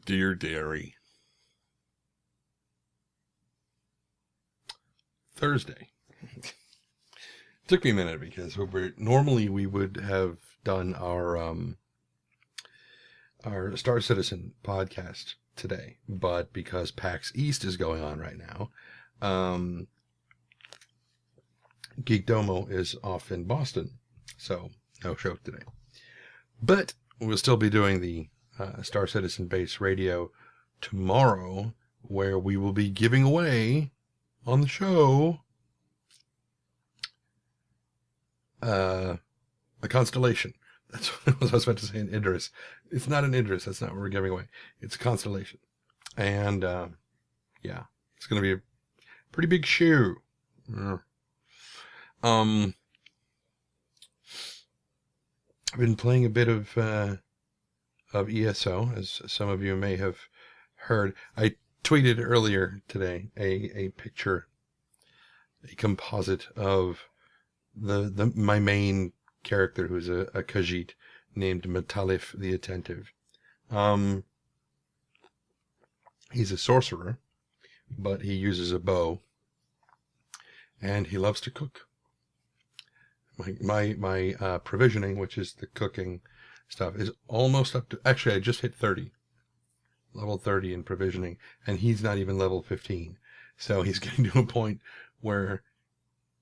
Dear Dairy. Thursday. Took me a minute because normally we would have done our Star Citizen podcast today, but because PAX East is going on right now, Geek Domo is off in Boston, so no show today. But we'll still be doing the Star Citizen Base Radio tomorrow, where we will be giving away on the show a constellation. That's what I was about to say, an Idris. It's not an Idris. That's not what we're giving away. It's a constellation. And, yeah, it's going to be a pretty big shoe. I've been playing a bit of ESO, as some of you may have heard. I tweeted earlier today a picture, a composite of my main character, who's a Khajiit named Metalif the Attentive. He's a sorcerer, but he uses a bow, and he loves to cook. My provisioning, which is the cooking stuff, is almost up to, actually I just hit 30, level 30 in provisioning, and he's not even level 15. So he's getting to a point where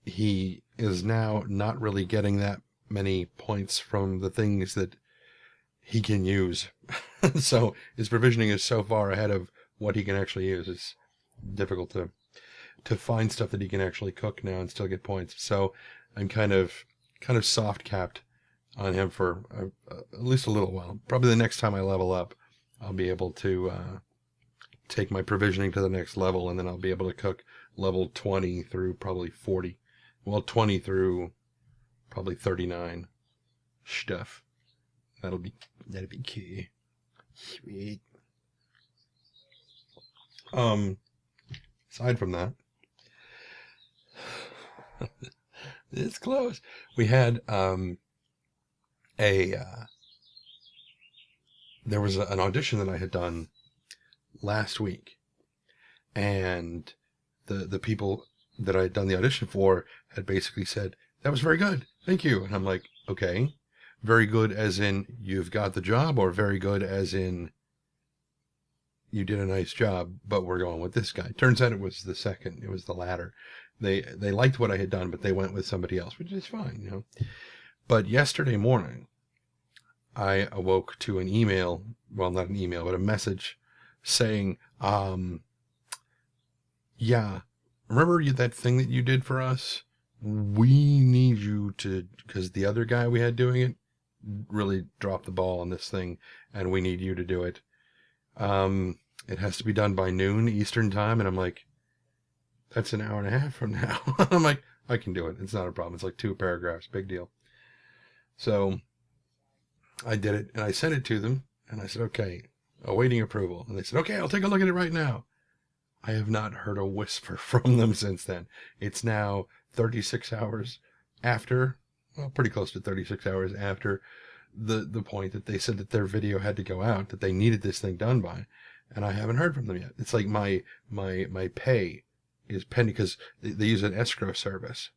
he is now not really getting that many points from the things that he can use. So his provisioning is so far ahead of what he can actually use. It's difficult to find stuff that he can actually cook now and still get points. So I'm kind of soft capped on him for at least a little while. Probably the next time I level up, I'll be able to take my provisioning to the next level, and then I'll be able to cook level 20 through probably 40. Well, 20 through probably 39 stuff. That'll be key. Sweet. Aside from that, it's close. We had there was an audition that I had done last week, and the people that I had done the audition for had basically said, "That was very good, thank you." And I'm like, okay, very good as in you've got the job, or very good as in you did a nice job, but we're going with this guy? Turns out it was the second. It was the latter. They liked what I had done, but they went with somebody else, which is fine, you know. But yesterday morning, I awoke to an email, well, not an email, but a message saying, yeah, remember that thing that you did for us? We need you to, because the other guy we had doing it really dropped the ball on this thing, and we need you to do it. It has to be done by noon Eastern time. And I'm like, that's an hour and a half from now. I'm like, I can do it. It's not a problem. It's like 2 paragraphs. Big deal. So I did it, and I sent it to them, and I said, okay, awaiting approval. And they said, okay, I'll take a look at it right now. I have not heard a whisper from them since then. It's now 36 hours after, well, pretty close to 36 hours after the point that they said that their video had to go out, that they needed this thing done by, and I haven't heard from them yet. It's like my pay is pending, because they use an escrow service.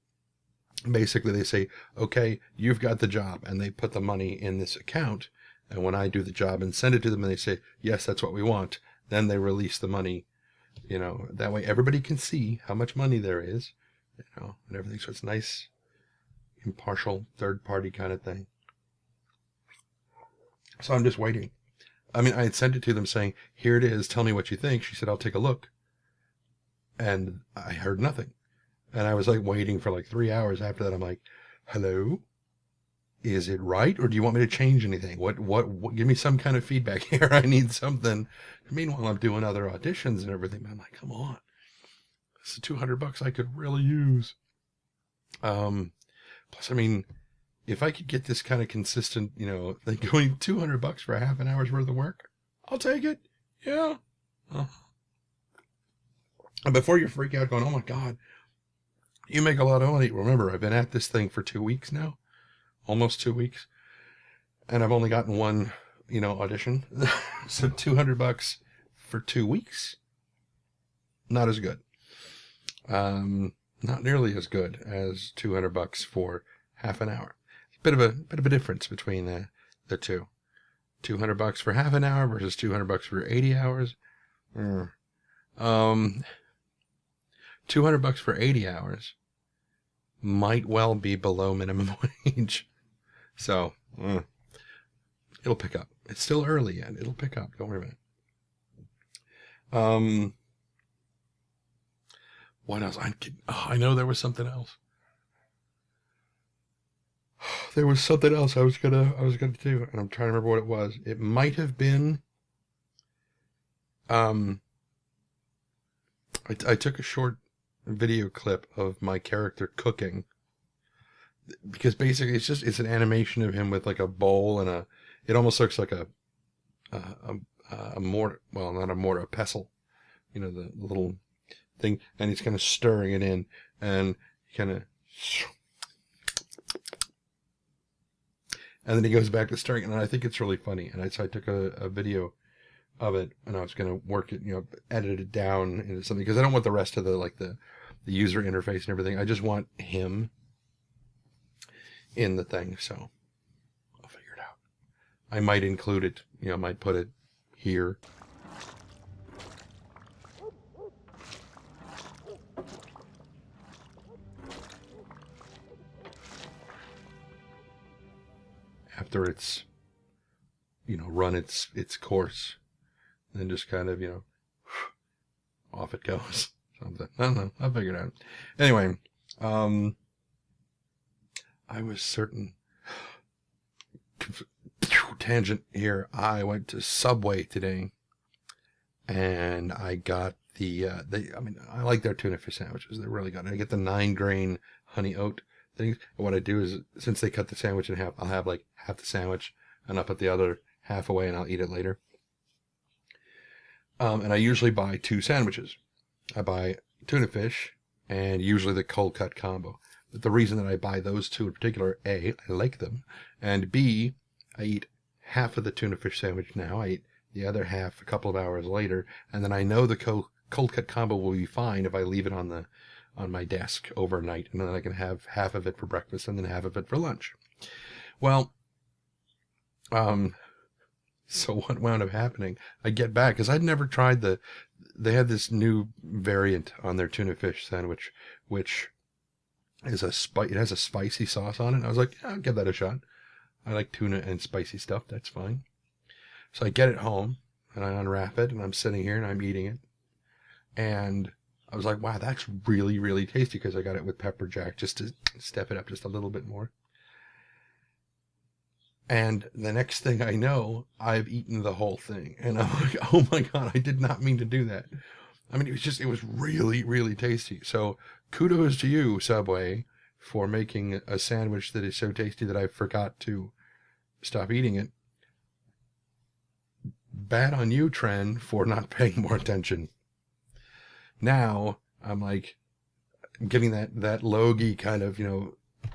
Basically, they say, okay, you've got the job, and they put the money in this account, and when I do the job and send it to them, and they say, yes, that's what we want, then they release the money, you know, that way everybody can see how much money there is, you know, and everything. So it's nice, impartial, third-party kind of thing. So I'm just waiting. I mean, I had sent it to them saying, here it is, tell me what you think. She said, I'll take a look. And I heard nothing. And I was like waiting for like 3 hours after that. I'm like, hello? Is it right? Or do you want me to change anything? What give me some kind of feedback here. I need something. Meanwhile, I'm doing other auditions and everything. But I'm like, come on. This is $200 I could really use. Plus, I mean, if I could get this kind of consistent, you know, like going $200 for half an hour's worth of work, I'll take it. Yeah. And before you freak out going, oh my God, you make a lot of money. Remember, I've been at this thing for 2 weeks now, almost 2 weeks. And I've only gotten one audition. So $200 for 2 weeks, not as good. Not nearly as good as $200 for half an hour. Bit of a difference between the two. $200 for half an hour versus $200 for 80 hours. $200 for 80 hours might well be below minimum wage. So, it'll pick up. It's still early yet. It'll pick up. Don't worry about it. What else? I know there was something else. There was something else I was gonna do, and I'm trying to remember what it was. It might have been. I took a short video clip of my character cooking, because basically it's an animation of him with like a bowl and it almost looks like a mortar, well, not a mortar, a pestle, the little thing, and he's kind of stirring it in, and kind of, and then he goes back to stirring it, and I think it's really funny, and so I took a video of it, and I was going to work it, edit it down into something, because I don't want the rest of the user interface and everything. I just want him in the thing, so I'll figure it out. I might include it, I might put it here. After it's, run its course, then just kind of, off it goes. Something. I don't know. I'll figure it out. Anyway, I was certain. Tangent here. I went to Subway today, and I got I like their tuna fish sandwiches. They're really good. I get the 9-grain honey oat things. And what I do is, since they cut the sandwich in half, I'll have like half the sandwich, and I'll put the other half away, and I'll eat it later. And I usually buy 2 sandwiches. I buy tuna fish and usually the cold cut combo. But the reason that I buy those 2 in particular, A, I like them, and B, I eat half of the tuna fish sandwich now. I eat the other half a couple of hours later, and then I know the cold cut combo will be fine if I leave it on my desk overnight, and then I can have half of it for breakfast and then half of it for lunch. Well, so what wound up happening, I get back, because I'd never tried they had this new variant on their tuna fish sandwich, which is it has a spicy sauce on it. And I was like, yeah, I'll give that a shot. I like tuna and spicy stuff. That's fine. So I get it home, and I unwrap it, and I'm sitting here, and I'm eating it. And I was like, wow, that's really, really tasty, because I got it with pepper jack just to step it up just a little bit more. And the next thing I know, I've eaten the whole thing. And I'm like, oh my God, I did not mean to do that. I mean, it was really, really tasty. So kudos to you, Subway, for making a sandwich that is so tasty that I forgot to stop eating it. Bad on you, Tren, for not paying more attention. Now, I'm like, getting that logy kind of,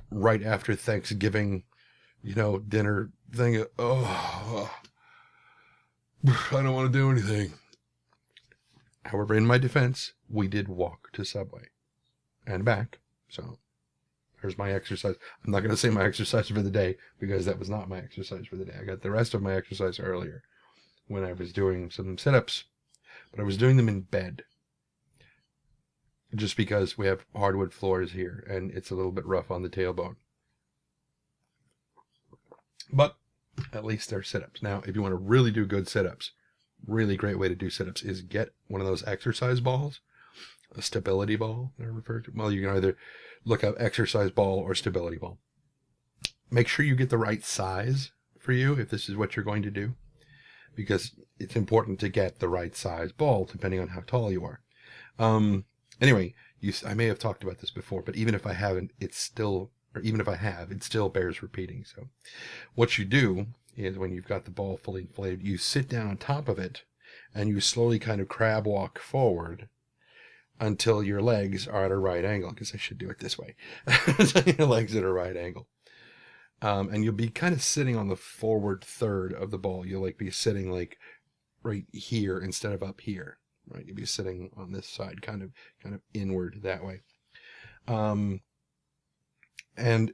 right after Thanksgiving, dinner thing. Oh, I don't want to do anything. However, in my defense, we did walk to Subway and back. So there's my exercise. I'm not going to say my exercise for the day, because that was not my exercise for the day. I got the rest of my exercise earlier when I was doing some sit-ups, but I was doing them in bed, just because we have hardwood floors here and it's a little bit rough on the tailbone. But at least they're sit-ups. Now, if you want to really do good sit-ups, really great way to do sit-ups is get one of those exercise balls, a stability ball, they're referred to. Well, you can either look up exercise ball or stability ball. Make sure you get the right size for you if this is what you're going to do, because it's important to get the right size ball depending on how tall you are. Anyway, I may have talked about this before, but even if I haven't, it still bears repeating. So what you do is, when you've got the ball fully inflated, you sit down on top of it and you slowly kind of crab walk forward until your legs are at a right angle. I guess I should do it this way. Your legs at a right angle. And you'll be kind of sitting on the forward third of the ball. You'll like be sitting like right here instead of up here, right? You'll be sitting on this side, kind of inward that way. Um, and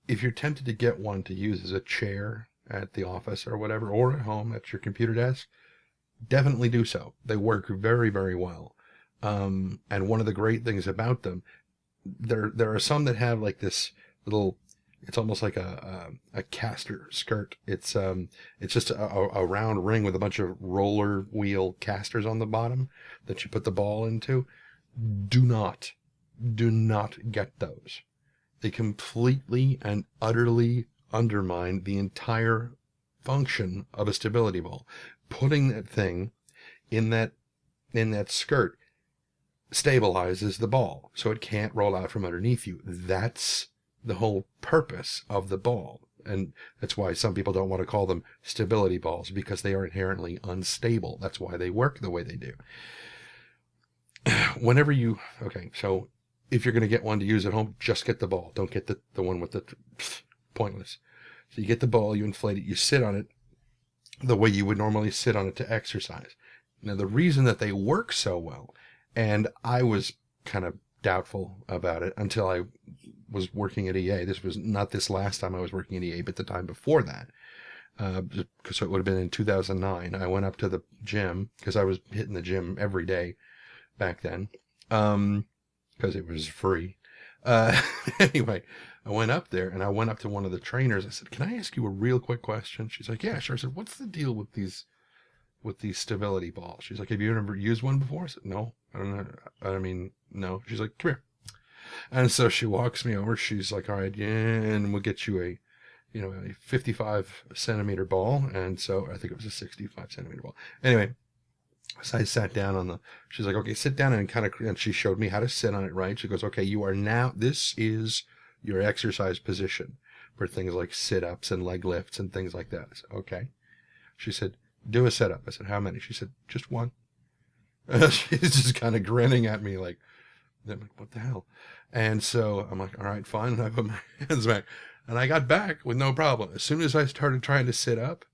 if you're tempted to get one to use as a chair at the office or whatever, or at home at your computer desk, definitely do so. They work very, very well. And one of the great things about them, there are some that have like this little, it's almost like a caster skirt. It's just a round ring with a bunch of roller wheel casters on the bottom that you put the ball into. Do not, do not get those. They completely and utterly undermine the entire function of a stability ball. Putting that thing in that skirt stabilizes the ball so it can't roll out from underneath you. That's the whole purpose of the ball. And that's why some people don't want to call them stability balls, because they are inherently unstable. That's why they work the way they do. Whenever you, okay, so if you're going to get one to use at home, just get the ball. Don't get the one with the pointless. So you get the ball, you inflate it, you sit on it the way you would normally sit on it to exercise. Now, the reason that they work so well, and I was kind of doubtful about it until I was working at EA. This was not this last time I was working at EA, but the time before that. So it would have been in 2009. I went up to the gym, because I was hitting the gym every day back then, because it was free. Anyway, I went up there, and I went up to one of the trainers. I said, "Can I ask you a real quick question?" She's like, "Yeah, sure." I said, "What's the deal with these stability balls?" She's like, "Have you ever used one before?" I said, "No, I don't know. I mean, no." She's like, "Come here." And so she walks me over. She's like, "All right, yeah, and we'll get you a 55 centimeter ball." And so I think it was a 65 centimeter ball. Anyway, so I sat down on she's like, "Okay, sit down," and she showed me how to sit on it, right? She goes, "Okay, this is your exercise position for things like sit-ups and leg lifts and things like that." I said, "Okay." She said, "Do a sit-up." I said, "How many?" She said, "Just one." She's just kind of grinning at me like, "What the hell?" And so I'm like, "All right, fine." And I put my hands back, and I got back with no problem. As soon as I started trying to sit up,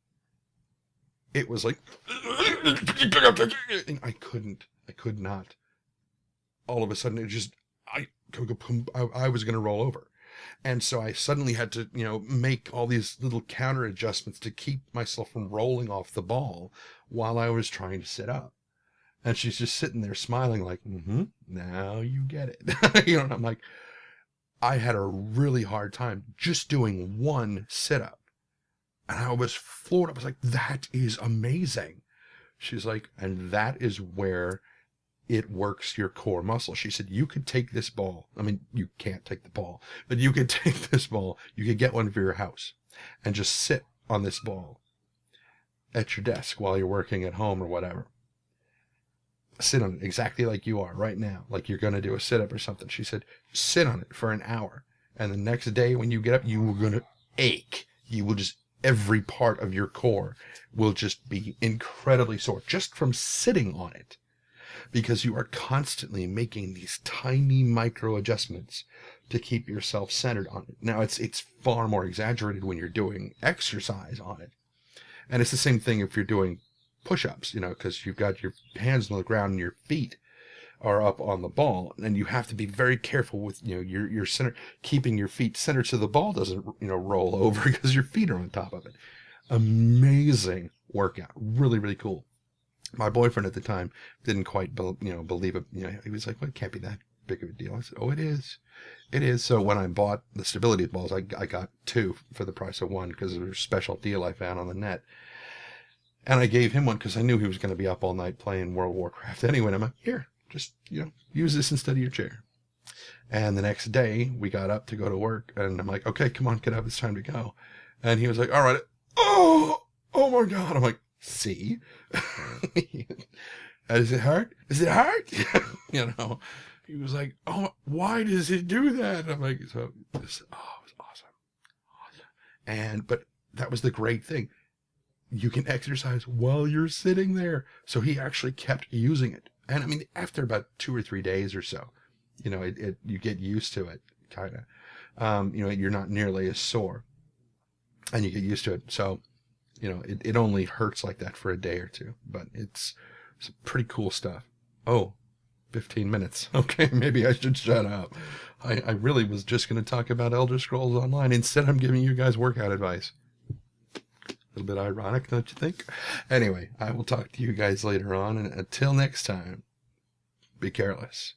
it was like, I could not. All of a sudden, I was going to roll over. And so I suddenly had to, make all these little counter adjustments to keep myself from rolling off the ball while I was trying to sit up. And she's just sitting there smiling like, now you get it. And I'm like, I had a really hard time just doing one sit-up. And I was floored. I was like, that is amazing. She's like, and that is where it works your core muscle. She said, you could take this ball. I mean, you can't take the ball, but you could take this ball. You could get one for your house and just sit on this ball at your desk while you're working at home or whatever. Sit on it exactly like you are right now, like you're going to do a sit-up or something. She said, sit on it for an hour. And the next day when you get up, you were going to ache. You will just, every part of your core will just be incredibly sore just from sitting on it, because you are constantly making these tiny micro adjustments to keep yourself centered on it. Now, it's far more exaggerated when you're doing exercise on it. And it's the same thing if you're doing push-ups, because you've got your hands on the ground and your feet are up on the ball, and you have to be very careful with your center, keeping your feet centered so the ball doesn't roll over because your feet are on top of it. Amazing workout, really, really cool. My boyfriend at the time didn't quite believe it. He was like, "Well, it can't be that big of a deal." I said, "Oh, it is. It is." So when I bought the stability balls, I got two for the price of one because of a special deal I found on the net. And I gave him one because I knew he was going to be up all night playing World of Warcraft anyway. And I'm like, "Here, just, use this instead of your chair." And the next day we got up to go to work, and I'm like, "Okay, come on, get up. It's time to go." And he was like, "All right." Oh my God. I'm like, "See?" Is it hard? Is it hard? He was like, "Oh, why does it do that?" I'm like, it was awesome. But that was the great thing. You can exercise while you're sitting there. So he actually kept using it. And I mean, after about 2 or 3 days or so, you get used to it, kind of. You're not nearly as sore. and you get used to it. So, it only hurts like that for a day or two, but it's pretty cool stuff. Oh, 15 minutes. Okay, maybe I should shut up. I really was just going to talk about Elder Scrolls Online. Instead, I'm giving you guys workout advice. A little bit ironic, don't you think? Anyway, I will talk to you guys later on, and until next time, be careless.